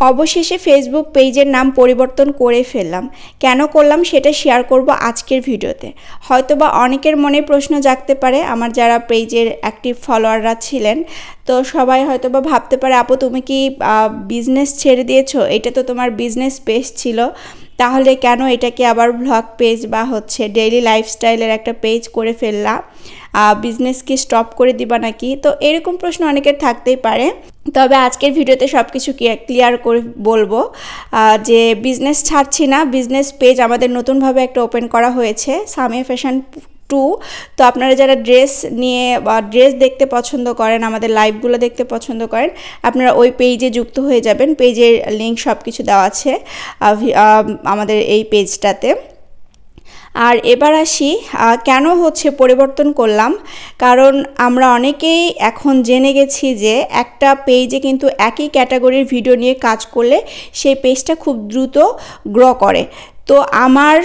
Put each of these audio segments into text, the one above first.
অবশেষে ফেসবুক পেজের নাম পরিবর্তন করে ফেললাম। কেন করলাম সেটা শেয়ার করব আজকের ভিডিওতে। হয়তোবা অনেকের মনে প্রশ্ন জাগতে পারে, আমার যারা পেজের অ্যাক্টিভ ফলোয়াররা ছিলেন, তো সবাই হয়তোবা ভাবতে পারে আপু তুমি কি বিজনেস ছেড়ে দিয়েছো? এটা তো তোমার বিজনেস পেজ ছিল, তাহলে কেন এটাকে আবার ব্লগ পেজ বা ডেইলি লাইফস্টাইলের একটা পেজ করে ফেললা? বিজনেস কি স্টপ করে দিবা নাকি? তো এরকম প্রশ্ন অনেকের থাকতেই পারে। তবে আজকের ভিডিওতে সব কিছু ক্লিয়ার করে বলবো যে বিজনেস ছাড়ছি না, বিজনেস পেজ আমাদের নতুনভাবে একটা ওপেন করা হয়েছে, সামিয়া ফ্যাশন 2। তো আপনারা যারা ড্রেস নিয়ে বা ড্রেস দেখতে পছন্দ করেন, আমাদের লাইভগুলো দেখতে পছন্দ করেন, আপনারা ওই পেজে যুক্ত হয়ে যাবেন। পেজের লিঙ্ক সব কিছু দেওয়া আছে আমাদের এই পেজটাতে। আর এবার আসি কেন পরিবর্তন করলাম। কারণ আমরা অনেকেই এখন জেনে গেছি যে একটা পেজে কিন্তু একই ক্যাটাগরির ভিডিও নিয়ে কাজ করলে সেই পেজটা খুব দ্রুত গ্রো করে। তো আমার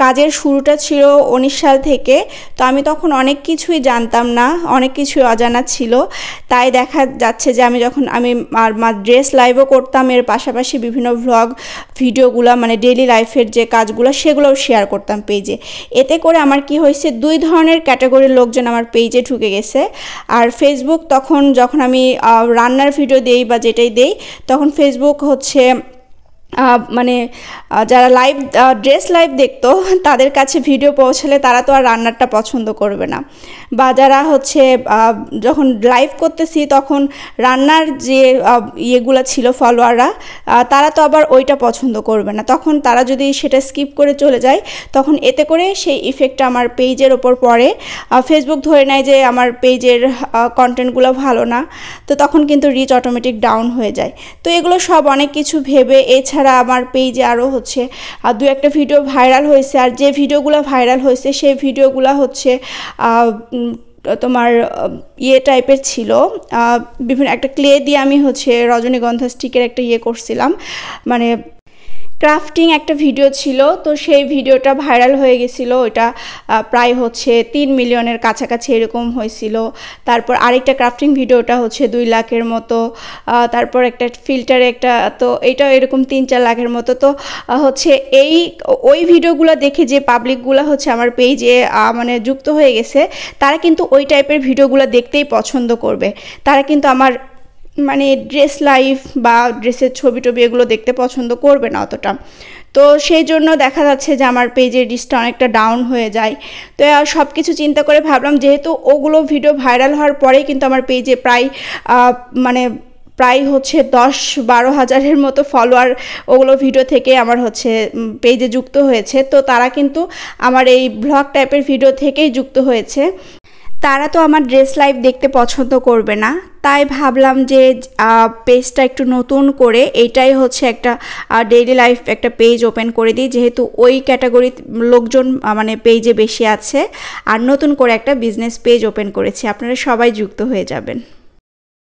কাজের শুরুটা ছিল 19 সাল থেকে। তো আমি তখন অনেক কিছুই জানতাম না, অনেক কিছুই অজানা ছিল। তাই দেখা যাচ্ছে যে আমি যখন ড্রেস লাইভও করতাম, এর পাশাপাশি বিভিন্ন ভ্লগ ভিডিওগুলো মানে ডেইলি লাইফের যে কাজগুলো সেগুলোও শেয়ার করতাম পেজে। এতে করে আমার কি হয়েছে, দুই ধরনের ক্যাটাগরির লোকজন আমার পেজে ঢুকে গেছে। আর ফেসবুক তখন যখন আমি রান্নার ভিডিও দেই বা যেটাই দেই, তখন ফেসবুক মানে যারা লাইভ ড্রেস লাইভ দেখতো তাদের কাছে ভিডিও পৌঁছালে তারা তো আর রান্নারটা পছন্দ করবে না, বা যারা যখন লাইভ করতেছি তখন রান্নার যে ইয়েগুলো ছিল ফলোয়াররা, তারা তো আবার ওইটা পছন্দ করবে না। তখন তারা যদি সেটা স্কিপ করে চলে যায়, তখন এতে করে সেই ইফেক্টটা আমার পেজের ওপর পড়ে। ফেসবুক ধরে নেয় যে আমার পেজের কন্টেন্টগুলো ভালো না, তো তখন কিন্তু রিচ অটোমেটিক ডাউন হয়ে যায়। তো এগুলো সব অনেক কিছু ভেবে, এছাড়া আমার পেজে আরও দু একটা ভিডিও ভাইরাল হয়েছে। আর যে ভিডিওগুলো ভাইরাল হয়েছে সেই ভিডিওগুলো তোমার ইয়ে টাইপের ছিল, বিভিন্ন একটা ক্লে দিয়ে আমি রজনীগন্ধা স্টিকের একটা ইয়ে করছিলাম, মানে ক্রাফটিং একটা ভিডিও ছিল। তো সেই ভিডিওটা ভাইরাল হয়ে গেছিল, ওইটা প্রায় 3 মিলিয়নের কাছাকাছি এরকম হয়েছিল। তারপর আরেকটা ক্রাফটিং ভিডিওটা 2 লাখের মতো, তারপর একটা ফিল্টারে একটা, তো এইটাও এরকম 3-4 লাখের মতো। তো ওই ভিডিওগুলো দেখে যে পাবলিকগুলো আমার পেজে মানে যুক্ত হয়ে গেছে, তারা কিন্তু ওই টাইপের ভিডিওগুলো দেখতেই পছন্দ করবে। তারা কিন্তু আমার মানে ড্রেস লাইভ বা ড্রেসের ছবি টবি এগুলো দেখতে পছন্দ করবে না অতটা। তো সেই জন্য দেখা যাচ্ছে যে আমার পেজের রিচটা অনেকটা ডাউন হয়ে যায়। তো সব কিছু চিন্তা করে ভাবলাম, যেহেতু ওগুলো ভিডিও ভাইরাল হওয়ার পরেই কিন্তু আমার পেজে প্রায় 10-12 হাজারের মতো ফলোয়ার ওগুলো ভিডিও থেকে আমার পেজে যুক্ত হয়েছে। তো তারা কিন্তু আমার এই ব্লগ টাইপের ভিডিও থেকেই যুক্ত হয়েছে। তারা তো আমার ড্রেস লাইভ দেখতে পছন্দ করবে না। তাই ভাবলাম যে পেজটা একটু নতুন করে এইটাই একটা ডেইলি লাইফ একটা পেজ ওপেন করে দিই, যেহেতু ওই ক্যাটাগরির লোকজন মানে পেজে বেশি আছে। আর নতুন করে একটা বিজনেস পেজ ওপেন করেছি, আপনারা সবাই যুক্ত হয়ে যাবেন।